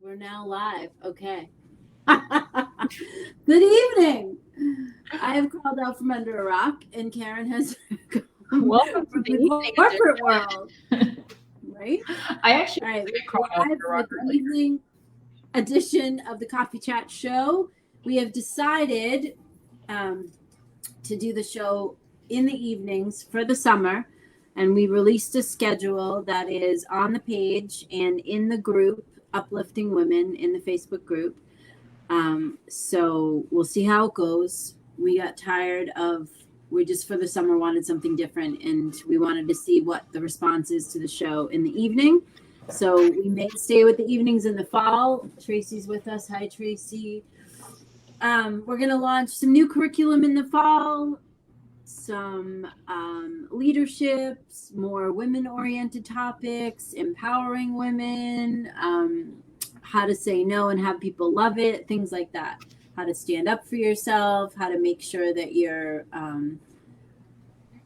We're now live. Okay. Good evening. I have crawled out from under a rock, and Karen has welcome to the corporate world. Right? I actually all right. We're live with the evening edition of the Coffee Chat Show. We have decided to do the show in the evenings for the summer, and we released a schedule that is on the page and in the group, Uplifting Women, in the Facebook group. So we'll see how it goes. We got tired of, we just for the summer wanted something different, and we wanted to see what the response is to the show in the evening. So we may stay with the evenings in the fall. Tracy's with us. Hi, Tracy. We're going to launch some new curriculum in the fall, some leaderships, more women-oriented topics, empowering women, how to say no and have people love it, things like that. How to stand up for yourself, how to make sure that you're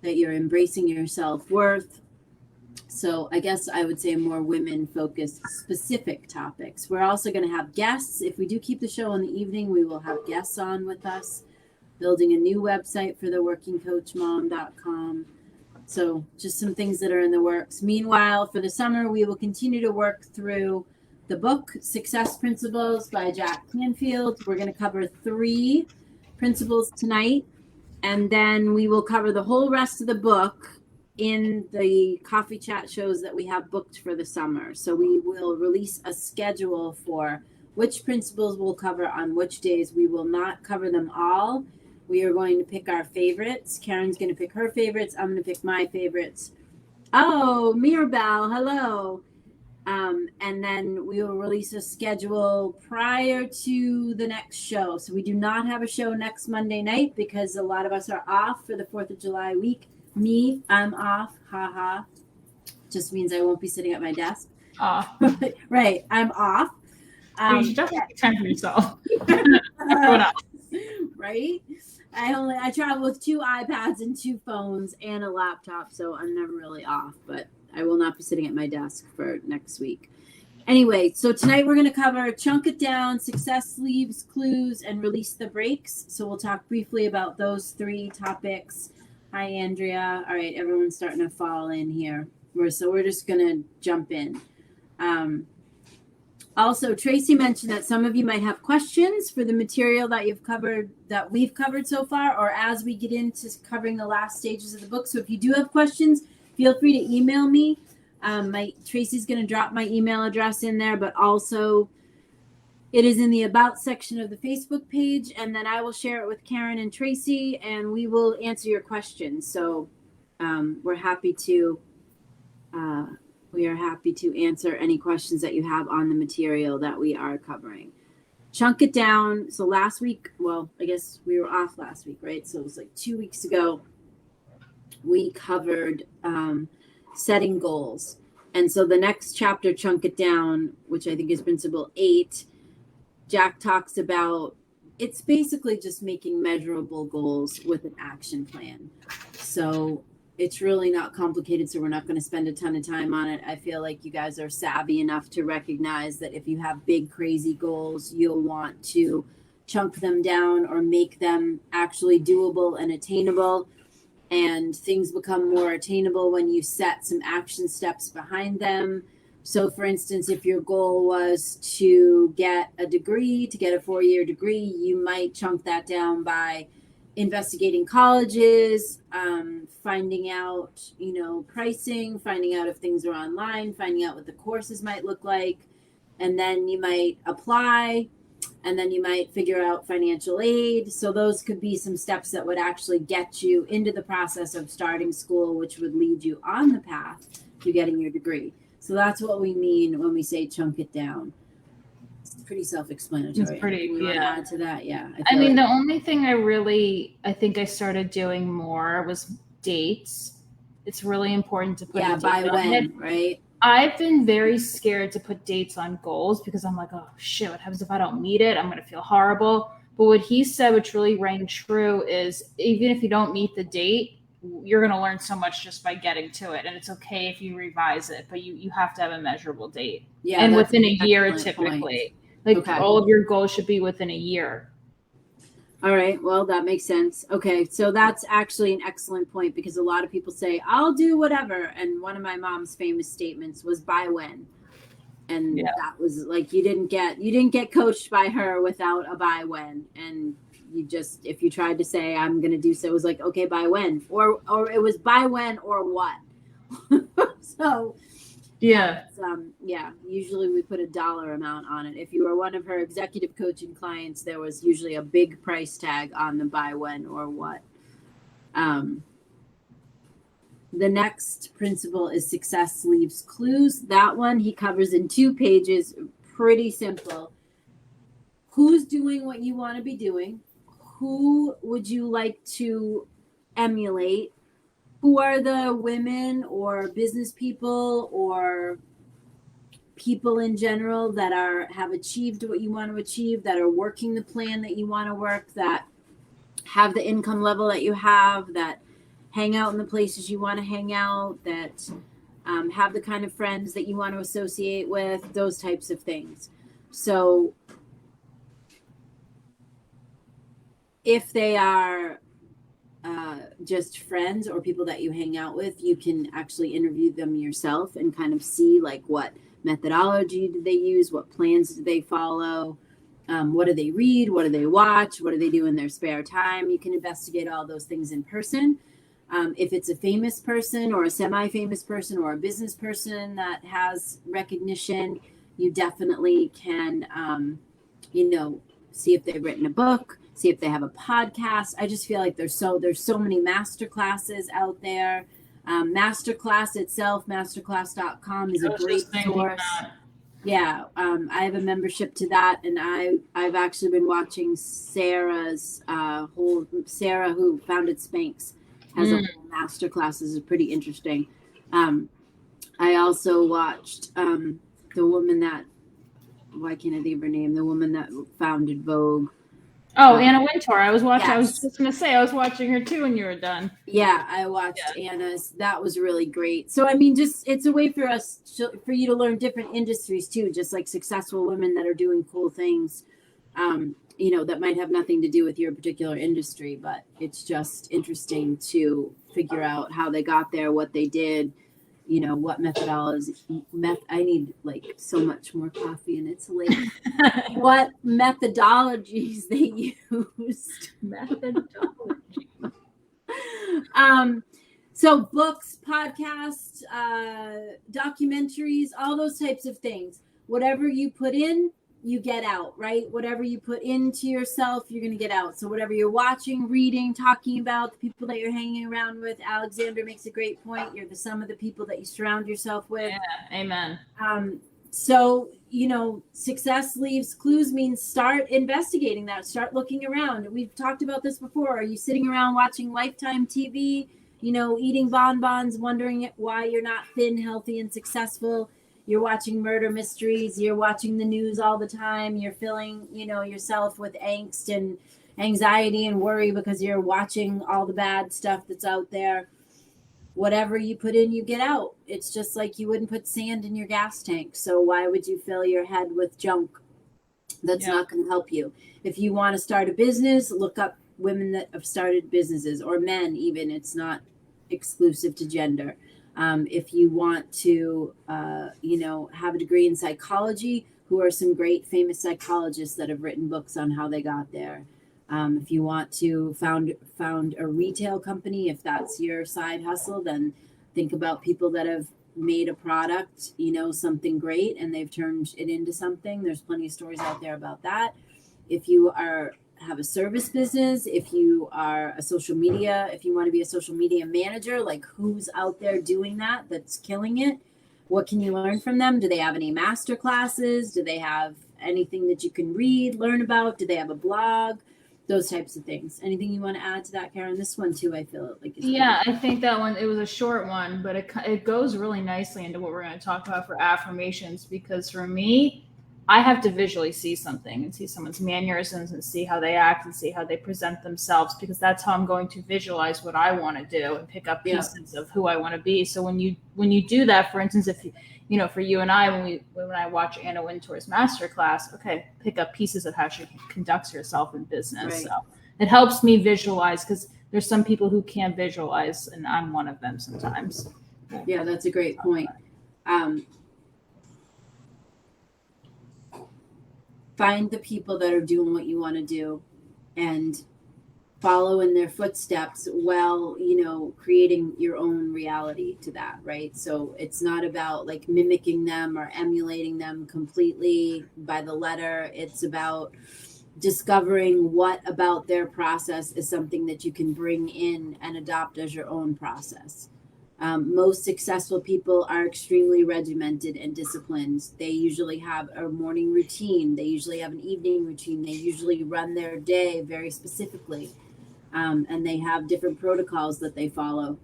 embracing your self-worth. So I guess I would say more women-focused specific topics. We're also going to have guests. If we do keep the show in the evening, we will have guests on with us, building a new website for the workingcoachmom.com. So just some things that are in the works. Meanwhile, for the summer, we will continue to work through the book, Success Principles by Jack Canfield. We're going to cover 3 principles tonight, and then we will cover the whole rest of the book in the coffee chat shows that we have booked for the summer. So we will release a schedule for which principles we'll cover on which days. We will not cover them all. We are going to pick our favorites. Karen's going to pick her favorites. I'm going to pick my favorites. Oh, Mirabelle, hello. And then we will release a schedule prior to the next show. So we do not have a show next Monday night because a lot of us are off for the 4th of July week. Me, I'm off. Haha. Just means I won't be sitting at my desk. Right. I'm off. You should definitely take time for yourself. Right? I travel with 2 iPads and 2 phones and a laptop, so I'm never really off, but I will not be sitting at my desk for next week. Anyway, so tonight we're going to cover Chunk It Down, Success Leaves Clues, and Release the Brakes. So we'll talk briefly about those 3 topics. Hi, Andrea. All right, everyone's starting to fall in here. We're just going to jump in. Also, Tracy mentioned that some of you might have questions for the material that we've covered so far, or as we get into covering the last stages of the book. So if you do have questions, feel free to email me. Tracy's going to drop my email address in there, but also it is in the About section of the Facebook page, and then I will share it with Karen and Tracy, and we will answer your questions. So we are happy to answer any questions that you have on the material that we are covering. Chunk It Down. So last week, well, I guess we were off last week, right? So it was like 2 weeks ago, we covered setting goals. And so the next chapter, Chunk It Down, which I think is principle 8, Jack talks about, it's basically just making measurable goals with an action plan. So it's really not complicated, so we're not going to spend a ton of time on it. I feel like you guys are savvy enough to recognize that if you have big, crazy goals, you'll want to chunk them down or make them actually doable and attainable. And things become more attainable when you set some action steps behind them. So, for instance, if your goal was to get a degree, to get a 4-year degree, you might chunk that down by investigating colleges, finding out, pricing, finding out if things are online, finding out what the courses might look like. And then you might apply, and then you might figure out financial aid. So those could be some steps that would actually get you into the process of starting school, which would lead you on the path to getting your degree. So that's what we mean when we say chunk it down. It's pretty self-explanatory. It's pretty, we want to add to that, yeah. I mean, the only thing I think I started doing more was dates. It's really important to put by when, right? I've been very scared to put dates on goals because I'm like, oh shit, what happens if I don't meet it? I'm going to feel horrible. But what he said, which really rang true, is even if you don't meet the date, you're going to learn so much just by getting to it. And it's okay if you revise it, but you have to have a measurable date. Yeah, and that's within a an year, excellent point. typically. Like Okay. all of your goals should be within a year. All right. Well, that makes sense. Okay. So that's actually an excellent point, because a lot of people say, I'll do whatever. And one of my mom's famous statements was, by when. And that was like, you didn't get coached by her without a by when. And you just, if you tried to say, I'm going to do so, it was like, okay, by when, or it was by when or what. So usually we put a dollar amount on it. If you were one of her executive coaching clients, there was usually a big price tag on the by when or what. The next principle is success leaves clues. That one he covers in 2 pages. Pretty simple. Who's doing what you want to be doing? Who would you like to emulate? Who are the women or business people or people in general that have achieved what you want to achieve, that are working the plan that you want to work, that have the income level that you have, that hang out in the places you want to hang out, that have the kind of friends that you want to associate with, those types of things. So if they are just friends or people that you hang out with, you can actually interview them yourself and kind of see like what methodology do they use, what plans do they follow, what do they read, what do they watch, what do they do in their spare time. You can investigate all those things in person. If it's a famous person or a semi-famous person or a business person that has recognition, you definitely can, see if they've written a book, see if they have a podcast. I just feel like there's so many master classes out there. Masterclass itself, masterclass.com is a great source. Yeah, I have a membership to that, and I've actually been watching Sarah, who founded Spanx, has a whole masterclasses. Is pretty interesting. I also watched the woman that, why can't I think of her name? The woman that founded Vogue. Oh, Anna Wintour. I was watching. Yes. I was just going to say I was watching her too when you were done. Yeah, I watched Anna's. That was really great. So I mean, just it's a way for for you to learn different industries too, just like successful women that are doing cool things. That might have nothing to do with your particular industry, but it's just interesting to figure out how they got there, what they did, what methodologies. I need like so much more coffee, and it's late. What methodologies they used. Methodology. So books, podcasts, documentaries, all those types of things. Whatever you put in, you get out, right? Whatever you put into yourself, you're going to get out. So whatever you're watching, reading, talking about, the people that you're hanging around with, Alexander makes a great point. You're the sum of the people that you surround yourself with. Yeah, amen. So, success leaves clues means start investigating that. Start looking around. We've talked about this before. Are you sitting around watching Lifetime TV, eating bonbons, wondering why you're not thin, healthy, and successful? You're watching murder mysteries. You're watching the news all the time. You're filling, yourself with angst and anxiety and worry because you're watching all the bad stuff that's out there. Whatever you put in, you get out. It's just like you wouldn't put sand in your gas tank. So why would you fill your head with junk that's not going to help you? If you want to start a business, look up women that have started businesses, or men even. It's not exclusive to gender. If you want to, have a degree in psychology, who are some great famous psychologists that have written books on how they got there. If you want to found a retail company, if that's your side hustle, then think about people that have made a product, something great, and they've turned it into something. There's plenty of stories out there about that. If you have a service business, if you are if you want to be a social media manager, like who's out there doing that's killing it? What can you learn from them? Do they have any master classes? Do they have anything that you can read, learn about? Do they have a blog? Those types of things. Anything you want to add to that, Karen? This one too, I feel like is I think that one, it was a short one, but it goes really nicely into what we're going to talk about for affirmations, because for me, I have to visually see something and see someone's mannerisms and see how they act and see how they present themselves, because that's how I'm going to visualize what I want to do and pick up pieces of who I want to be. So when you do that, for instance, if you for you and I, when I watch Anna Wintour's masterclass, okay, pick up pieces of how she conducts herself in business. Right. So it helps me visualize, because there's some people who can't visualize, and I'm one of them sometimes. Yeah, that's a great point. Find the people that are doing what you want to do and follow in their footsteps while, creating your own reality to that, right? So it's not about like mimicking them or emulating them completely by the letter. It's about discovering what about their process is something that you can bring in and adopt as your own process. Most successful people are extremely regimented and disciplined. They usually have a morning routine. They usually have an evening routine. They usually run their day very specifically. And they have different protocols that they follow,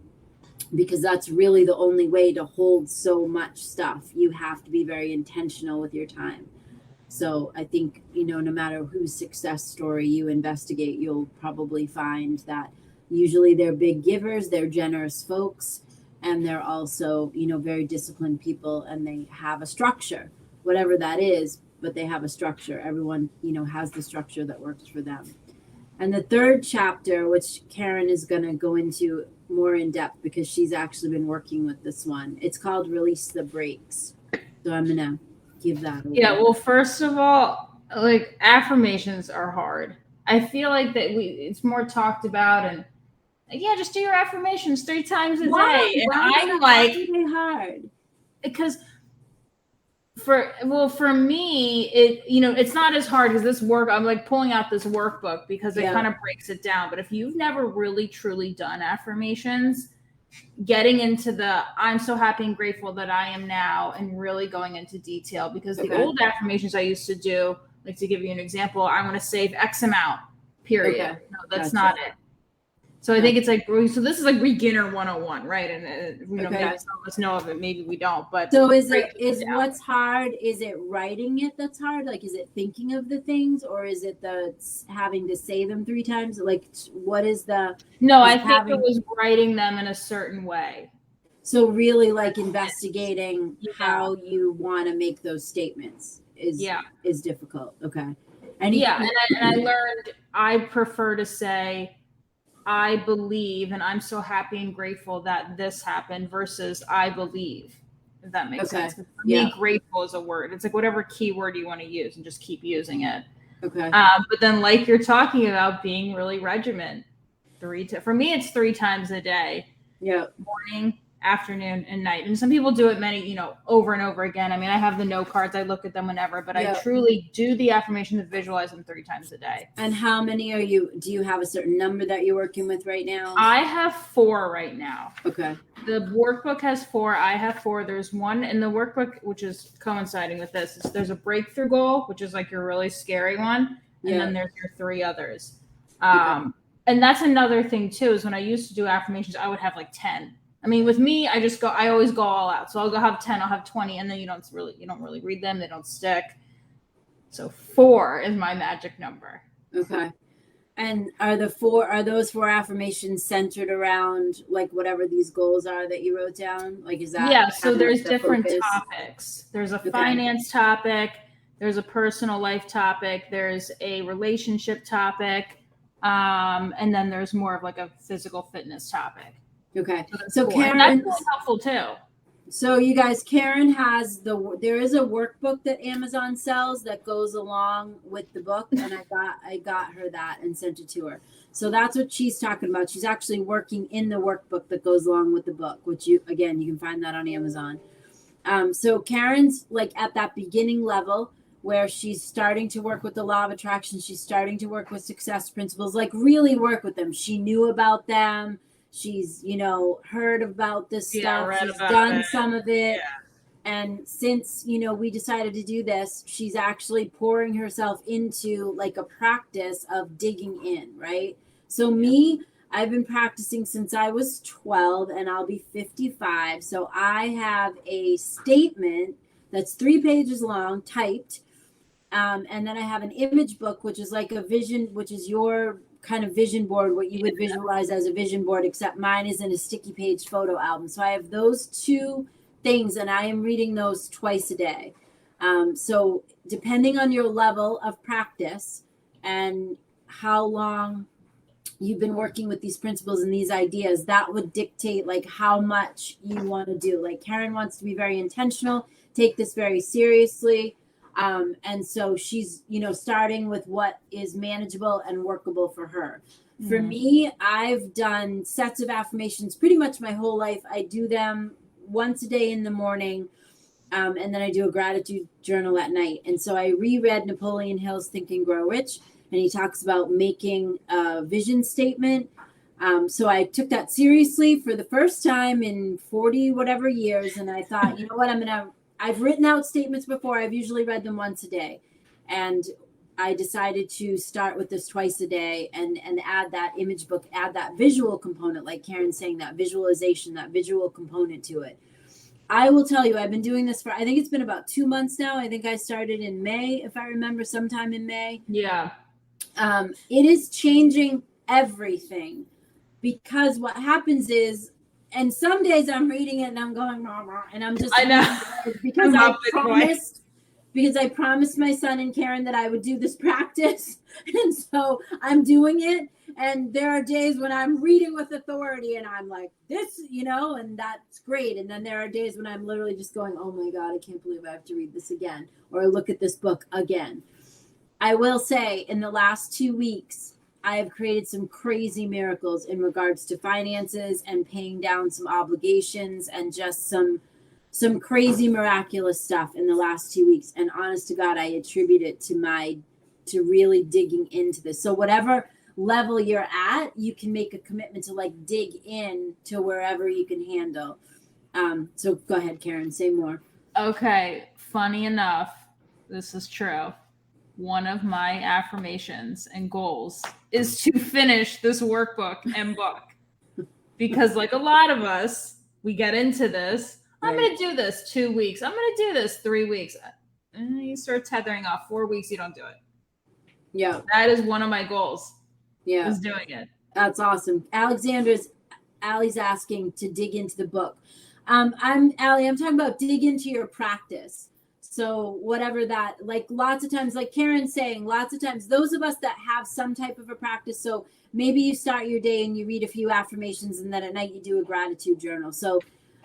because that's really the only way to hold so much stuff. You have to be very intentional with your time. So I think, no matter whose success story you investigate, you'll probably find that usually they're big givers, they're generous folks, and they're also, very disciplined people, and they have a structure, whatever that is, but they have a structure. Everyone, has the structure that works for them. And the third chapter, which Karen is going to go into more in depth because she's actually been working with this one, it's called Release the Brakes. So I'm going to give that away. Yeah, well, first of all, like, affirmations are hard. I feel like that it's more talked about, and just do your affirmations 3 times a day. And I'm like, hard, because for me, it's not as hard, because this work, I'm like pulling out this workbook because it kind of breaks it down. But if you've never really truly done affirmations, getting into the I'm so happy and grateful that I am now, and really going into detail, because the old affirmations I used to do, like, to give you an example, I want to save X amount, period. Okay. No, that's not it. So I think it's like, so this is like beginner 101, right? And maybe some of us know of it, maybe we don't. But so is what's hard? Is it writing it that's hard? Like, is it thinking of the things, or is it the having to say them 3 times? Like, what is the? No, I think it was writing them in a certain way. So really, like, investigating how you want to make those statements is difficult. Okay. And I learned I prefer to say, I believe, and I'm so happy and grateful that this happened, versus I believe, if that makes sense. For me, grateful is a word. It's like whatever keyword you want to use, and just keep using it. Okay. But then, like you're talking about, being really regiment. For me, it's 3 times a day. Yeah. Morning, afternoon, and night. And some people do it many, over and over again. I mean, I have the note cards. I look at them whenever, but I truly do the affirmation to visualize them 3 times a day. And how many do you have a certain number that you're working with right now? I have 4 right now. Okay. The workbook has 4. I have 4. There's one in the workbook, which is coinciding with this. There's a breakthrough goal, which is like your really scary one. And then there's your 3 others. And that's another thing too, is when I used to do affirmations, I would have like 10. I mean, with me, I always go all out. So I'll go have 10, I'll have 20, and then you don't really read them. They don't stick. So 4 is my magic number. Okay. And are those 4 affirmations centered around like whatever these goals are that you wrote down? Like, is that? Yeah. So there's different topics. There's a finance topic. There's a personal life topic. There's a relationship topic. And then there's more of like a physical fitness topic. Okay. So cool. Karen, that's really helpful too. So you guys, Karen has there is a workbook that Amazon sells that goes along with the book, and I got her that and sent it to her. So that's what she's talking about. She's actually working in the workbook that goes along with the book, which you can find that on Amazon. So Karen's like at that beginning level where she's starting to work with the law of attraction. She's starting to work with success principles, like really work with them. She knew about them. She's, heard about this stuff. She's done some of it. Yeah. And since, we decided to do this, she's actually pouring herself into like a practice of digging in, right? So I've been practicing since I was 12 and I'll be 55. So I have a statement that's 3 pages long, typed, And then I have an image book, which is like a vision, which is your kind of vision board, what you would visualize as a vision board, except mine is in a sticky page photo album. So I have those two things, and I am reading those twice a day. So depending on your level of practice and how long you've been working with these principles and these ideas, that would dictate like how much you want to do. Like Karen wants to be very intentional, take this very seriously. And so she's, starting with what is manageable and workable for her. Mm-hmm. For me, I've done sets of affirmations pretty much my whole life. I do them once a day in the morning. And then I do a gratitude journal at night. And so I reread Napoleon Hill's Think and Grow Rich, and he talks about making a vision statement. So I took that seriously for the first time in 40 whatever years. And I thought, you know what, I've written out statements before. I've usually read them once a day. And I decided to start with this twice a day and add that image book, add that visual component, like Karen's saying, that visualization, that visual component to it. I will tell you, I've been doing this I think it's been about 2 months now. I think I started in May, if I remember, sometime in May. Yeah. It is changing everything, because what happens is, and some days I'm reading it and I'm going, rah, rah, and I'm just, I know, because I promised my son and Karen that I would do this practice. And so I'm doing it. And there are days when I'm reading with authority and I'm like, this, and that's great. And then there are days when I'm literally just going, oh my God, I can't believe I have to read this again, or look at this book again. I will say in the last 2 weeks, I have created some crazy miracles in regards to finances and paying down some obligations and just some crazy miraculous stuff in the last 2 weeks. And honest to God, I attribute it to really digging into this. So whatever level you're at, you can make a commitment to like dig in to wherever you can handle. So go ahead, Karen, say more. Okay. Funny enough, this is true. One of my affirmations and goals is to finish this workbook and book, because like a lot of us, we get into this. Right. I'm going to do this 2 weeks. I'm going to do this 3 weeks. And you start tethering off 4 weeks. You don't do it. Yeah. That is one of my goals. Yeah. Is doing it. That's awesome. Allie's asking to dig into the book. I'm talking about dig into your practice. So whatever that, like lots of times, like Karen's saying, lots of times, those of us that have some type of a practice. So maybe you start your day and you read a few affirmations, and then at night you do a gratitude journal. So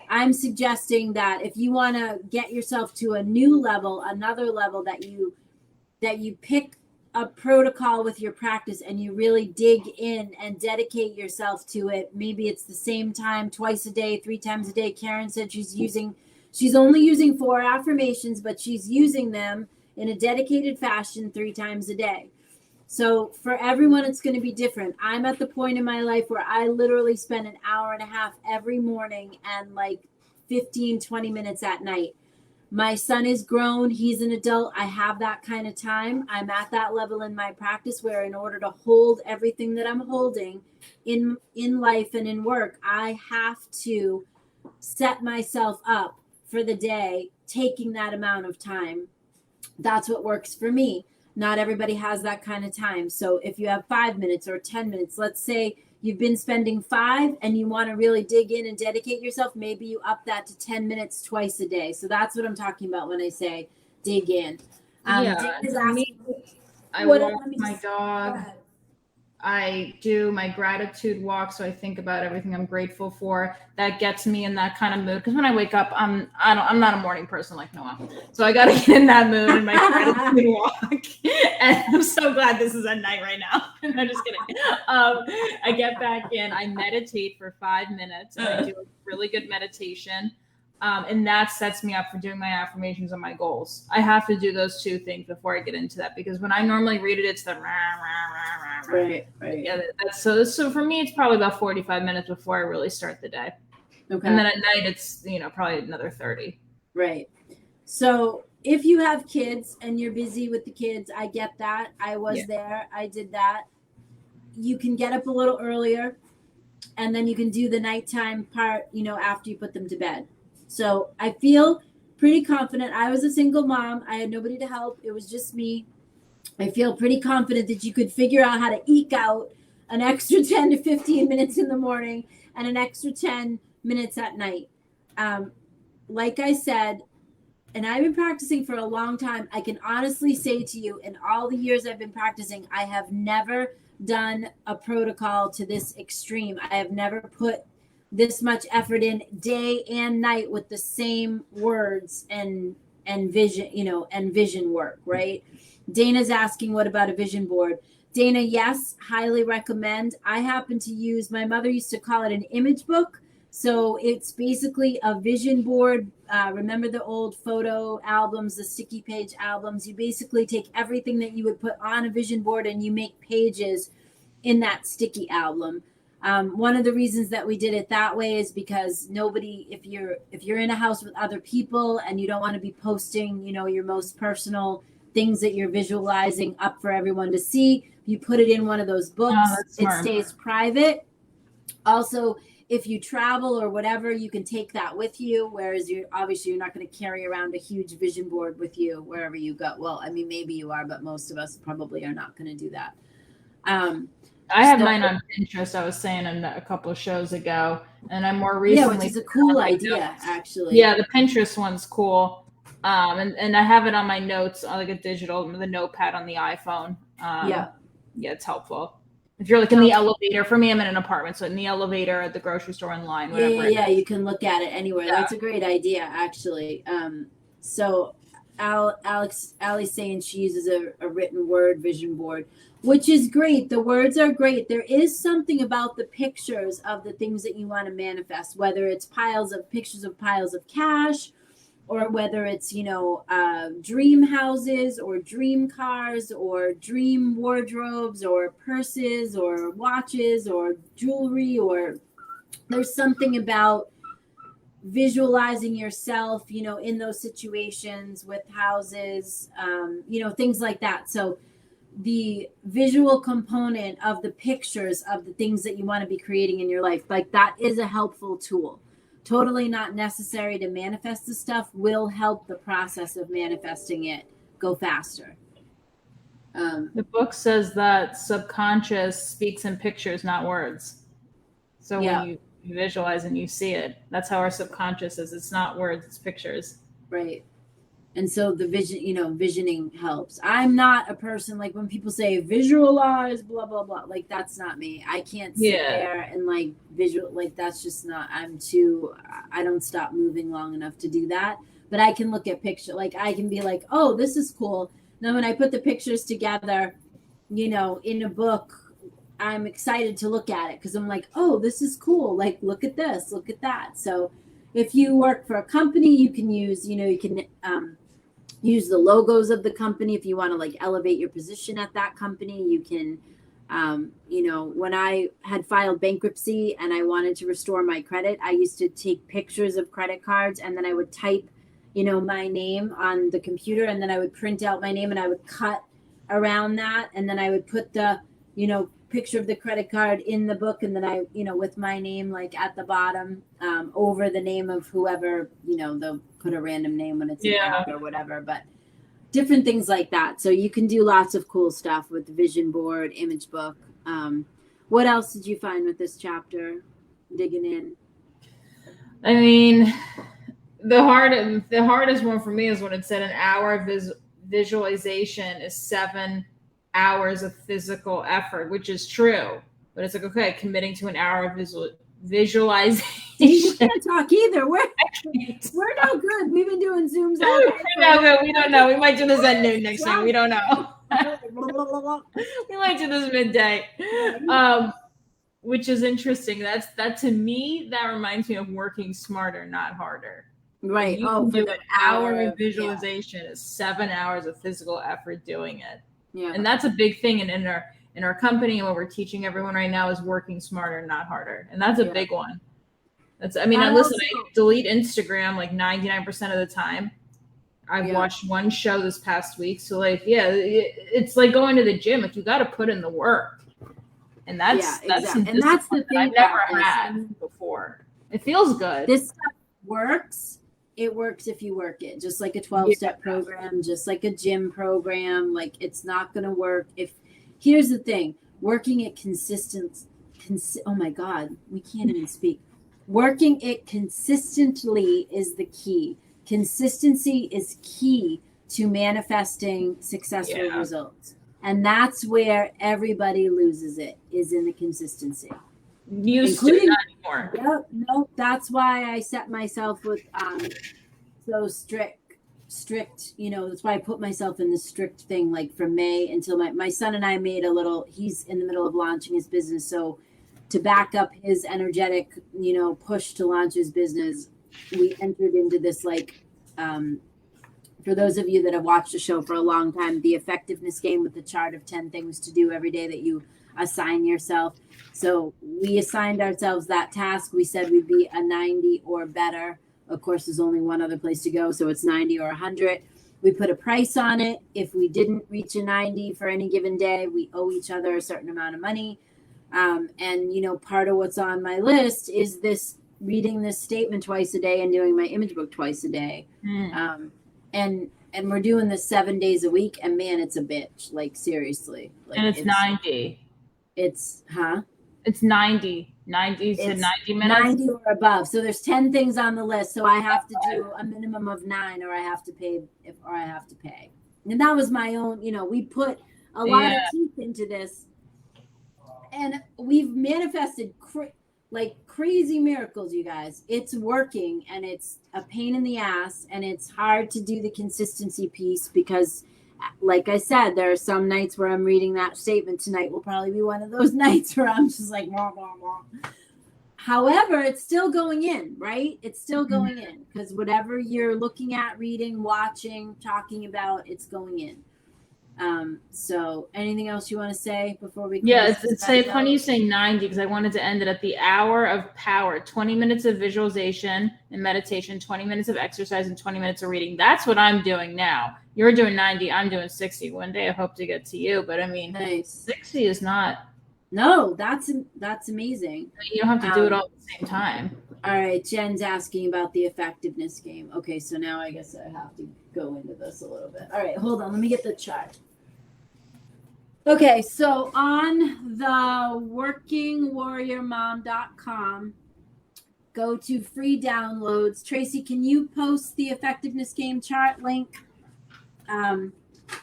I'm suggesting that if you want to get yourself to a new level, another level, that you pick a protocol with your practice and you really dig in and dedicate yourself to it. Maybe it's the same time, twice a day, 3 times a day. Karen said she's only using 4 affirmations, but she's using them in a dedicated fashion 3 times a day. So for everyone, it's going to be different. I'm at the point in my life where I literally spend an hour and a half every morning and like 15, 20 minutes at night. My son is grown. He's an adult. I have that kind of time. I'm at that level in my practice where in order to hold everything that I'm holding in life and in work, I have to set myself up for the day, taking that amount of time. That's what works for me. Not everybody has that kind of time. So if you have 5 minutes or 10 minutes, let's say you've been spending 5 and you want to really dig in and dedicate yourself, maybe you up that to 10 minutes twice a day. So that's what I'm talking about when I say dig in. I walk my dog. I do my gratitude walk, so I think about everything I'm grateful for. That gets me in that kind of mood. Because when I wake up, I'm not a morning person like Noah, so I got to get in that mood in my gratitude walk. And I'm so glad this is at night right now. I'm just kidding. I get back in. I meditate for 5 minutes. And I do a really good meditation. And that sets me up for doing my affirmations and my goals. I have to do those 2 things before I get into that, because when I normally read it, it's the rah, rah, rah, rah, rah. Right. Yeah, so for me, it's probably about 45 minutes before I really start the day. Okay. And then at night, it's probably another 30. Right. So if you have kids and you're busy with the kids, I get that. I was there. I did that. You can get up a little earlier, and then you can do the nighttime part, after you put them to bed. So I feel pretty confident. I was a single mom. I had nobody to help. It was just me. I feel pretty confident that you could figure out how to eke out an extra 10 to 15 minutes in the morning and an extra 10 minutes at night. Like I said, and I've been practicing for a long time, I can honestly say to you, in all the years I've been practicing, I have never done a protocol to this extreme. I have never put this much effort in day and night with the same words and vision, and vision work, right? Dana's asking, what about a vision board? Dana, yes, highly recommend. I happen to use, my mother used to call it an image book. So it's basically a vision board. Remember the old photo albums, the sticky page albums? You basically take everything that you would put on a vision board and you make pages in that sticky album. One of the reasons that we did it that way is because nobody, if you're in a house with other people and you don't want to be posting, your most personal things that you're visualizing up for everyone to see, you put it in one of those books. It stays private. Also, if you travel or whatever, you can take that with you. Whereas you're not going to carry around a huge vision board with you wherever you go. Well, I mean, maybe you are, but most of us probably are not going to do that. I have mine on Pinterest. I was saying a couple of shows ago, and I more recently. Yeah, which is a cool idea, actually. Yeah, the Pinterest one's cool. And I have it on my notes, like a digital, the notepad on the iPhone. Yeah, it's helpful. If you're like in the elevator, for me, I'm in an apartment, so in the elevator, at the grocery store, online, whatever. Yeah, you can look at it anywhere. Yeah. That's a great idea, actually. So Allie's saying she uses a written word vision board, which is great. The words are great. There is something about the pictures of the things that you want to manifest, whether it's pictures of piles of cash, or whether it's, dream houses or dream cars or dream wardrobes or purses or watches or jewelry, or there's something about visualizing yourself, in those situations with houses, things like that. So the visual component of the pictures of the things that you want to be creating in your life, like that is a helpful tool. Totally not necessary to manifest the stuff, will help the process of manifesting it go faster. The book says that subconscious speaks in pictures, not words. So when you visualize and you see it, that's how our subconscious is. It's not words, it's pictures. Right. And so the vision, visioning helps. I'm not a person, like when people say visualize, blah, blah, blah, like that's not me. I can't sit there and like that's just not, I don't stop moving long enough to do that. But I can look at picture, like I can be like, oh, this is cool. Now when I put the pictures together, in a book, I'm excited to look at it because I'm like, oh, this is cool. Like, look at this, look at that. So if you work for a company, you can use, use the logos of the company. If you want to like elevate your position at that company, you can, when I had filed bankruptcy and I wanted to restore my credit, I used to take pictures of credit cards and then I would type, my name on the computer, and then I would print out my name and I would cut around that. And then I would put the, picture of the credit card in the book. And then I, with my name, like at the bottom, over the name of whoever, they'll put a random name when it's or whatever, but different things like that. So you can do lots of cool stuff with the vision board, image book. What else did you find with this chapter? Digging in. I mean, the hardest one for me is when it said an hour of visualization is 7 hours of physical effort, which is true. But it's like, okay, committing to an hour of visualization. You can't talk either. We're no good. We've been doing Zooms all day. No good. We don't know. We might do this at noon next time. We don't know. We might do this midday. Which is interesting. That to me, that reminds me of working smarter, not harder. Right. Do an hour of visualization is 7 hours of physical effort doing it. Yeah. And that's a big thing in our company, and what we're teaching everyone right now is working smarter, not harder. And that's a big one. I delete Instagram like 99% of the time. I've watched one show this past week. So like, it's like going to the gym. Like you got to put in the work. And that's the thing I've never had before. It feels good. This stuff works it works if you work it, just like a 12-step program, just like a gym program. Like, it's not going to work if, here's the thing, working it oh my God, we can't even speak. Working it consistently is the key. Consistency is key to manifesting successful results. And that's where everybody loses it, is in the consistency. Including not anymore. Yep, no, that's why I set myself with so strict, you know, that's why I put myself in the strict thing, like from May until my son and I made a little, he's in the middle of launching his business. So to back up his energetic, you know, push to launch his business, we entered into this, like, for those of you that have watched the show for a long time, the effectiveness game with the chart of 10 things to do every day that you assign yourself. So we assigned ourselves that task. We said we'd be a 90 or better. Of course, there's only one other place to go, so it's 90 or 100. We put a price on it. If we didn't reach a 90 for any given day, we owe each other a certain amount of money. And, you know, part of what's on my list is this, reading this statement twice a day and doing my image book twice a day. And we're doing this 7 days a week, and man, it's a bitch. Like, seriously. Like, and it's 90. It's, It's 90 to 90 minutes. 90 or above. So there's 10 things on the list. So I have to do a minimum of 9, or I have to pay, And that was my own, you know, we put a lot of teeth into this, and we've manifested like crazy miracles, you guys. It's working, and it's a pain in the ass, and it's hard to do the consistency piece because, like I said, there are some nights where I'm reading that statement. Tonight will probably be one of those nights where I'm just like, wah, wah, wah. However, it's still going in, right? It's still going in, because whatever you're looking at, reading, watching, talking about, it's going in. So anything else you want to say before we it's funny you say 90, because I wanted to end it at the hour of power, 20 minutes of visualization and meditation, 20 minutes of exercise, and 20 minutes of reading. That's what I'm doing now. You're doing 90, I'm doing 60. One day I hope to get to you, but I mean, nice. 60 is not. No, that's amazing. You don't have to do it all at the same time. All right, Jen's asking about the effectiveness game. Okay, so now I guess I have to go into this a little bit. All right, hold on. Let me get the chart. Okay, so on the workingwarriormom.com, go to free downloads. Tracy, can you post the effectiveness game chart link?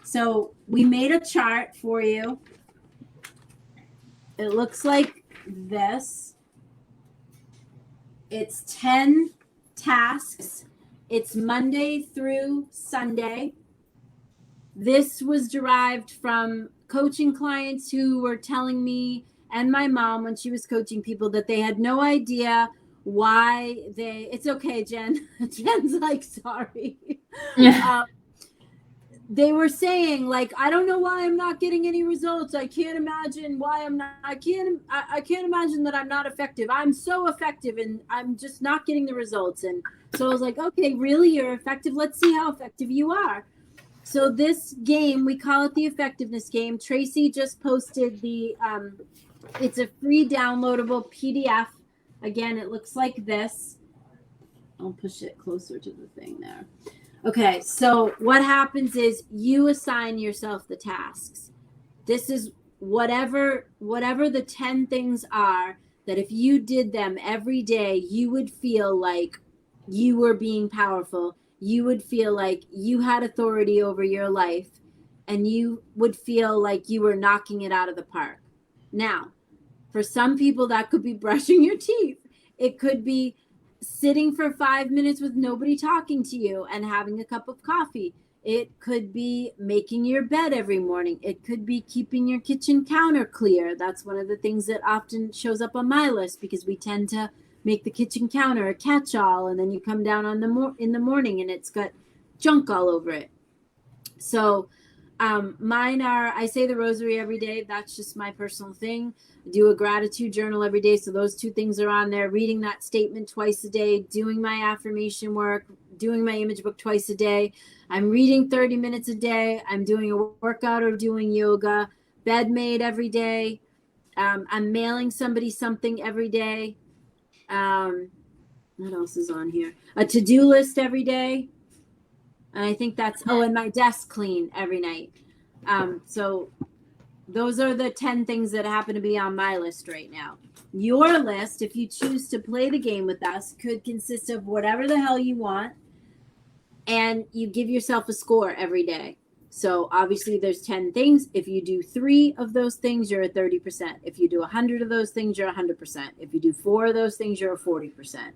So we made a chart for you. It looks like this. It's 10 tasks. It's Monday through Sunday. This was derived from coaching clients who were telling me, and my mom when she was coaching people, that they had no idea why it's okay, Jen. Jen's like, sorry. They were saying, like, I don't know why I'm not getting any results. I can't imagine why I can't imagine that I'm not effective. I'm so effective and I'm just not getting the results. And so I was like, okay, really? You're effective? Let's see how effective you are. So this game, we call it the effectiveness game. Tracy just posted it's a free downloadable PDF. Again, it looks like this. I'll push it closer to the thing there. Okay, so what happens is you assign yourself the tasks. This is whatever the 10 things are, that if you did them every day, you would feel like you were being powerful. You would feel like you had authority over your life, and you would feel like you were knocking it out of the park. Now, for some people, that could be brushing your teeth. It could be sitting for 5 minutes with nobody talking to you and having a cup of coffee. It could be making your bed every morning. It could be keeping your kitchen counter clear. That's one of the things that often shows up on my list, because we tend to make the kitchen counter a catch-all, and then you come down in the morning and it's got junk all over it. So mine are, I say the rosary every day. That's just my personal thing. I do a gratitude journal every day. So those two things are on there. Reading that statement twice a day, doing my affirmation work, doing my image book twice a day. I'm reading 30 minutes a day. I'm doing a workout or doing yoga, bed made every day. I'm mailing somebody something every day. What else is on here? A to-do list every day. And I think that's, and my desk clean every night. So those are the 10 things that happen to be on my list right now. Your list, if you choose to play the game with us, could consist of whatever the hell you want. And you give yourself a score every day. So obviously there's 10 things. If you do 3 of those things, you're at 30%. If you do 100 of those things, you're 100%. If you do 4 of those things, you're 40%.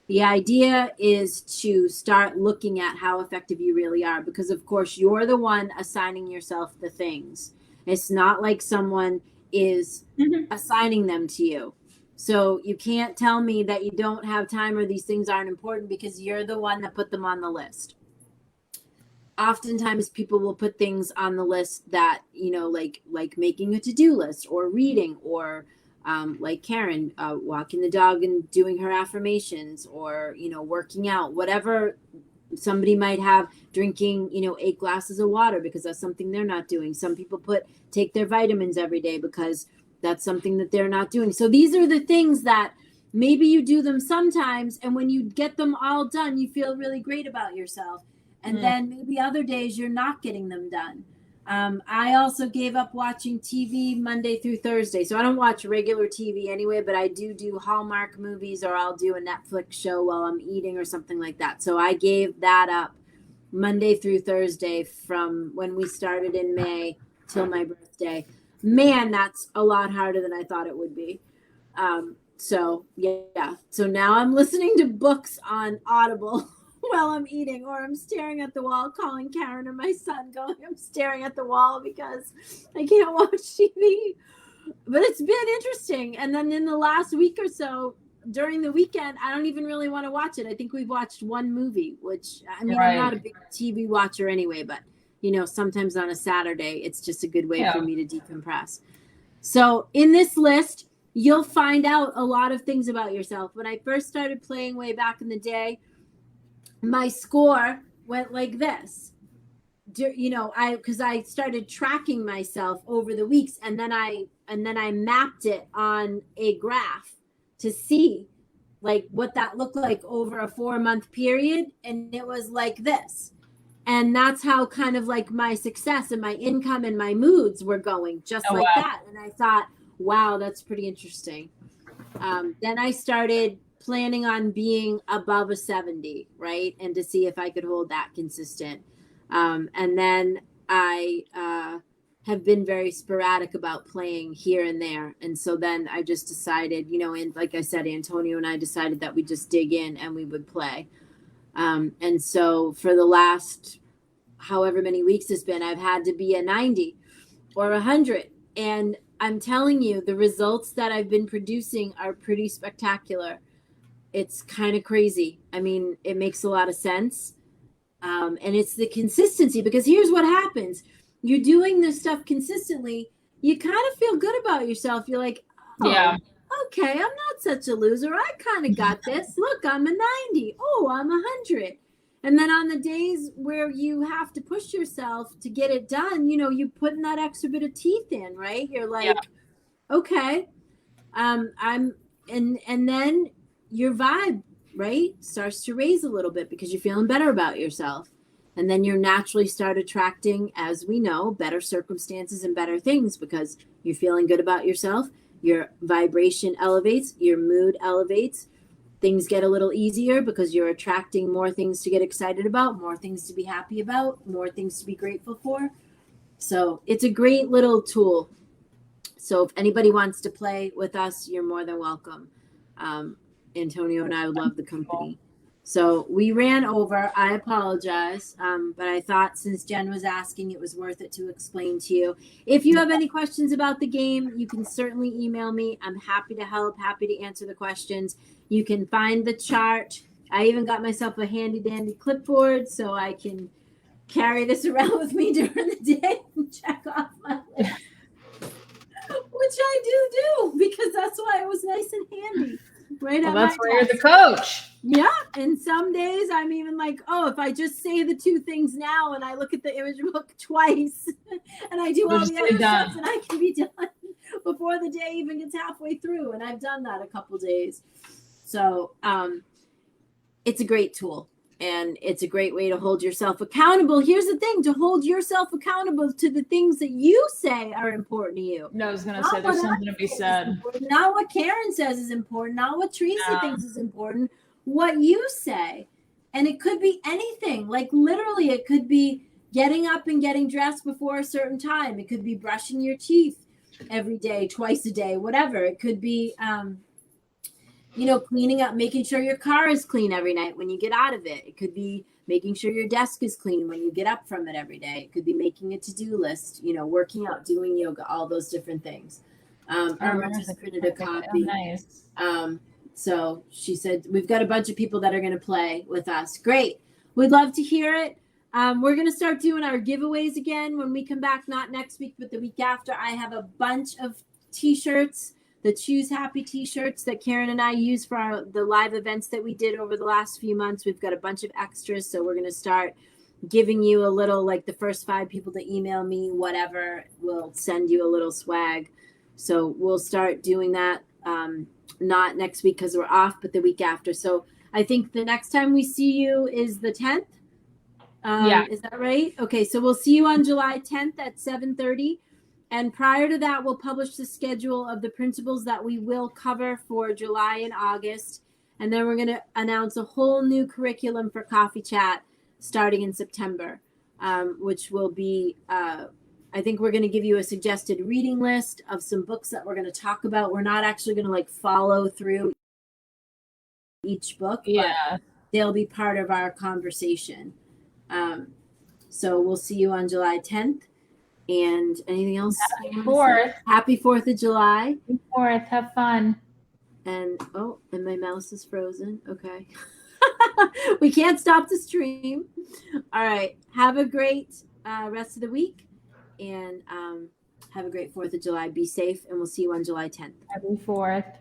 The idea is to start looking at how effective you really are, because of course you're the one assigning yourself the things. It's not like someone is assigning them to you. So you can't tell me that you don't have time or these things aren't important, because you're the one that put them on the list. Oftentimes people will put things on the list that, like making a to-do list or reading, or like Karen, walking the dog and doing her affirmations, or, working out, whatever. Somebody might have drinking, 8 glasses of water because that's something they're not doing. Some people take their vitamins every day because that's something that they're not doing. So these are the things that maybe you do them sometimes, and when you get them all done, you feel really great about yourself. And then maybe other days you're not getting them done. I also gave up watching TV Monday through Thursday. So I don't watch regular TV anyway, but I do Hallmark movies, or I'll do a Netflix show while I'm eating or something like that. So I gave that up Monday through Thursday from when we started in May till my birthday. Man, that's a lot harder than I thought it would be. So yeah. So now I'm listening to books on Audible while I'm eating, or I'm staring at the wall, calling Karen or my son, going, I'm staring at the wall because I can't watch TV. But it's been interesting. And then in the last week or so, during the weekend, I don't even really want to watch it. I think we've watched one movie, which, I'm not a big TV watcher anyway, but, sometimes on a Saturday, it's just a good way for me to decompress. So in this list, you'll find out a lot of things about yourself. When I first started playing way back in the day, my score went like this, because I started tracking myself over the weeks, and then I mapped it on a graph to see like what that looked like over a 4-month period. And it was like this. And that's how kind of like my success and my income and my moods were going, just that. And I thought, wow, that's pretty interesting. Then I started planning on being above a 70, right? And to see if I could hold that consistent. And then I have been very sporadic about playing here and there. And so then I just decided, and like I said, Antonio and I decided that we'd just dig in and we would play. And so for the last however many weeks it's been, I've had to be a 90 or 100. And I'm telling you, the results that I've been producing are pretty spectacular. It's kind of crazy. I mean, it makes a lot of sense. And it's the consistency, because here's what happens. You're doing this stuff consistently. You kind of feel good about yourself. You're like, okay, I'm not such a loser. I kind of got this. Look, I'm a 90. Oh, I'm 100. And then on the days where you have to push yourself to get it done, you put in that extra bit of teeth in, right? You're like, okay, and then your vibe, right, starts to raise a little bit because you're feeling better about yourself. And then you naturally start attracting, as we know, better circumstances and better things, because you're feeling good about yourself. Your vibration elevates, your mood elevates. Things get a little easier because you're attracting more things to get excited about, more things to be happy about, more things to be grateful for. So it's a great little tool. So if anybody wants to play with us, you're more than welcome. Antonio and I would love the company. So we ran over. I apologize. But I thought since Jen was asking, it was worth it to explain to you. If you have any questions about the game, you can certainly email me. I'm happy to help, happy to answer the questions. You can find the chart. I even got myself a handy dandy clipboard so I can carry this around with me during the day and check off my list, which I do because that's why it was nice and handy. Right. Well, that's why you're the coach. Yeah. And some days I'm even like, oh, if I just say the 2 things now and I look at the image book twice and I do all the other stuff, and I can be done before the day even gets halfway through. And I've done that a couple days. So, it's a great tool. And it's a great way to hold yourself accountable. Here's the thing, to hold yourself accountable to the things that you say are important to you. No, I was going to say there's something to be said. Not what Karen says is important, not what Teresa thinks is important, what you say. And it could be anything. Like literally, it could be getting up and getting dressed before a certain time. It could be brushing your teeth every day, twice a day, whatever. It could be cleaning up, making sure your car is clean every night when you get out of it. It could be making sure your desk is clean when you get up from it every day. It could be making a to-do list, working out, doing yoga, all those different things. Irma just printed a copy. Oh, nice. So she said, we've got a bunch of people that are going to play with us. Great. We'd love to hear it. We're going to start doing our giveaways again when we come back, not next week, but the week after. I have a bunch of t-shirts, the Choose Happy t-shirts that Karen and I use for the live events that we did over the last few months. We've got a bunch of extras. So we're going to start giving you a little, like the first 5 people to email me, whatever, we'll send you a little swag. So we'll start doing that. Not next week because we're off, but the week after. So I think the next time we see you is the 10th. Yeah. Is that right? Okay. So we'll see you on July 10th at 7:30. And prior to that, we'll publish the schedule of the principles that we will cover for July and August. And then we're going to announce a whole new curriculum for Coffee Chat starting in September, which will be, I think we're going to give you a suggested reading list of some books that we're going to talk about. We're not actually going to follow through each book, but they'll be part of our conversation. So we'll see you on July 10th. And anything else? Happy 4th. Happy 4th of July. Happy 4th. Have fun. And my mouse is frozen. Okay. We can't stop the stream. All right. Have a great rest of the week. And have a great 4th of July. Be safe. And we'll see you on July 10th. Happy 4th.